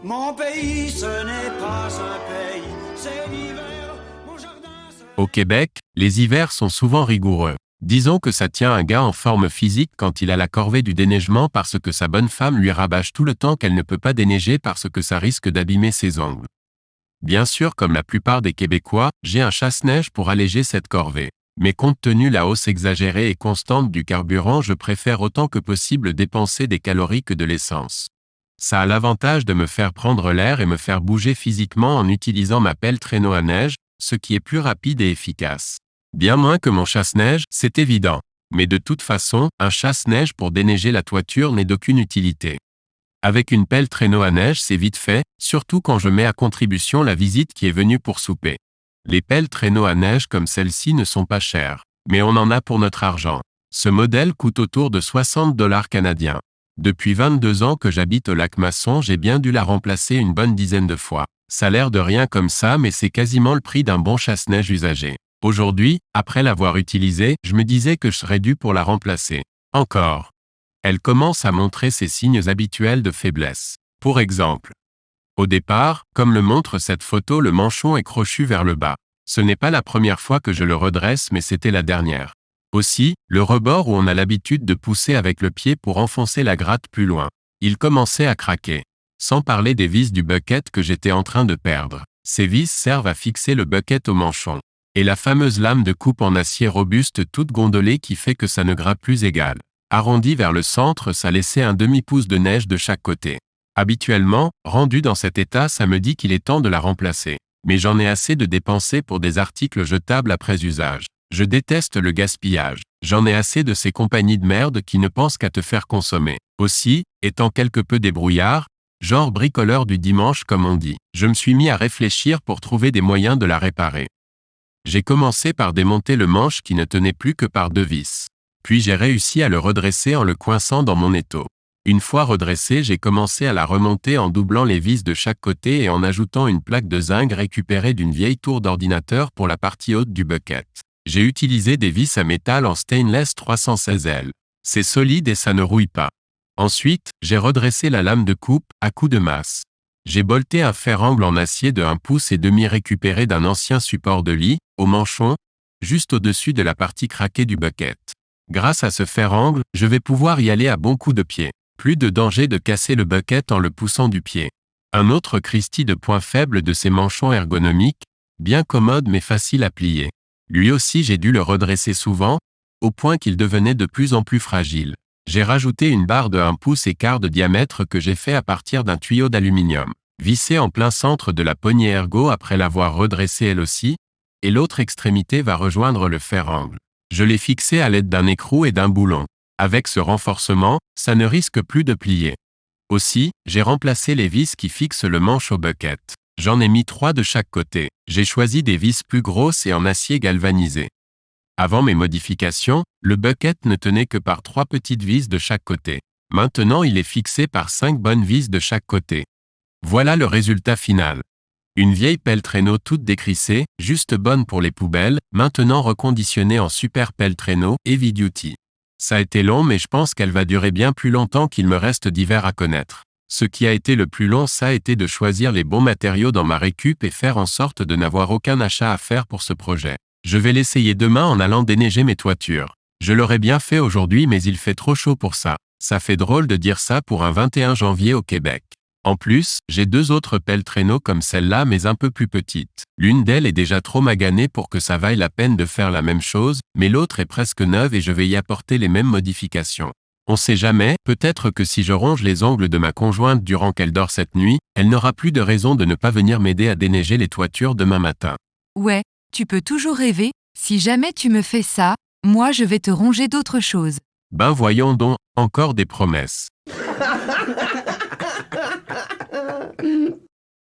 Mon pays, ce n'est pas un pays, c'est l'hiver. Mon jardin, Au Québec, les hivers sont souvent rigoureux. Disons que ça tient un gars en forme physique quand il a la corvée du déneigement parce que sa bonne femme lui rabâche tout le temps qu'elle ne peut pas déneiger parce que ça risque d'abîmer ses ongles. Bien sûr, comme la plupart des Québécois, j'ai un chasse-neige pour alléger cette corvée. Mais compte tenu la hausse exagérée et constante du carburant, je préfère autant que possible dépenser des calories que de l'essence. Ça a l'avantage de me faire prendre l'air et me faire bouger physiquement en utilisant ma pelle traîneau à neige, ce qui est plus rapide et efficace. Bien moins que mon chasse-neige, c'est évident. Mais de toute façon, un chasse-neige pour déneiger la toiture n'est d'aucune utilité. Avec une pelle traîneau à neige, c'est vite fait, surtout quand je mets à contribution la visite qui est venue pour souper. Les pelles traîneau à neige comme celle-ci ne sont pas chères, mais on en a pour notre argent. Ce modèle coûte autour de 60 $ canadiens. Depuis 22 ans que j'habite au Lac-Masson, j'ai bien dû la remplacer une bonne dizaine de fois. Ça a l'air de rien comme ça, mais c'est quasiment le prix d'un bon chasse-neige usagé. Aujourd'hui, après l'avoir utilisée, je me disais que je serais dû pour la remplacer. Encore. Elle commence à montrer ses signes habituels de faiblesse. Pour exemple, au départ, comme le montre cette photo, le manchon est crochu vers le bas. Ce n'est pas la première fois que je le redresse, mais c'était la dernière. Aussi, le rebord où on a l'habitude de pousser avec le pied pour enfoncer la gratte plus loin. Il commençait à craquer. Sans parler des vis du bucket que j'étais en train de perdre. Ces vis servent à fixer le bucket au manchon. Et la fameuse lame de coupe en acier robuste toute gondolée qui fait que ça ne gratte plus égal. Arrondi vers le centre, ça laissait un demi-pouce de neige de chaque côté. Habituellement, rendu dans cet état, ça me dit qu'il est temps de la remplacer. Mais j'en ai assez de dépenser pour des articles jetables après usage. Je déteste le gaspillage. J'en ai assez de ces compagnies de merde qui ne pensent qu'à te faire consommer. Aussi, étant quelque peu débrouillard, genre bricoleur du dimanche comme on dit, je me suis mis à réfléchir pour trouver des moyens de la réparer. J'ai commencé par démonter le manche qui ne tenait plus que par 2 vis. Puis j'ai réussi à le redresser en le coinçant dans mon étau. Une fois redressé, j'ai commencé à la remonter en doublant les vis de chaque côté et en ajoutant une plaque de zinc récupérée d'une vieille tour d'ordinateur pour la partie haute du bucket. J'ai utilisé des vis à métal en stainless 316L. C'est solide et ça ne rouille pas. Ensuite, j'ai redressé la lame de coupe à coups de masse. J'ai bolté un fer-angle en acier de 1 pouce et demi récupéré d'un ancien support de lit, au manchon, juste au-dessus de la partie craquée du bucket. Grâce à ce fer-angle, je vais pouvoir y aller à bon coup de pied. Plus de danger de casser le bucket en le poussant du pied. Un autre Christie de point faible de ces manchons ergonomiques, bien commode mais facile à plier. Lui aussi j'ai dû le redresser souvent, au point qu'il devenait de plus en plus fragile. J'ai rajouté une barre de 1 pouce et quart de diamètre que j'ai fait à partir d'un tuyau d'aluminium, vissé en plein centre de la poignée ergo après l'avoir redressée elle aussi, et l'autre extrémité va rejoindre le fer-angle. Je l'ai fixé à l'aide d'un écrou et d'un boulon. Avec ce renforcement, ça ne risque plus de plier. Aussi, j'ai remplacé les vis qui fixent le manche au bucket. J'en ai mis 3 de chaque côté. J'ai choisi des vis plus grosses et en acier galvanisé. Avant mes modifications, le bucket ne tenait que par 3 petites vis de chaque côté. Maintenant, il est fixé par 5 bonnes vis de chaque côté. Voilà le résultat final. Une vieille pelle traîneau toute décrissée, juste bonne pour les poubelles, maintenant reconditionnée en super pelle traîneau, heavy duty. Ça a été long mais je pense qu'elle va durer bien plus longtemps qu'il me reste d'hiver à connaître. Ce qui a été le plus long, ça a été de choisir les bons matériaux dans ma récup et faire en sorte de n'avoir aucun achat à faire pour ce projet. Je vais l'essayer demain en allant déneiger mes toitures. Je l'aurais bien fait aujourd'hui mais il fait trop chaud pour ça. Ça fait drôle de dire ça pour un 21 janvier au Québec. En plus, j'ai 2 autres pelles traîneau comme celle-là mais un peu plus petites. L'une d'elles est déjà trop maganée pour que ça vaille la peine de faire la même chose, mais l'autre est presque neuve et je vais y apporter les mêmes modifications. On sait jamais, peut-être que si je ronge les ongles de ma conjointe durant qu'elle dort cette nuit, elle n'aura plus de raison de ne pas venir m'aider à déneiger les toitures demain matin. Ouais, tu peux toujours rêver, si jamais tu me fais ça, moi je vais te ronger d'autres choses. Ben voyons donc, encore des promesses.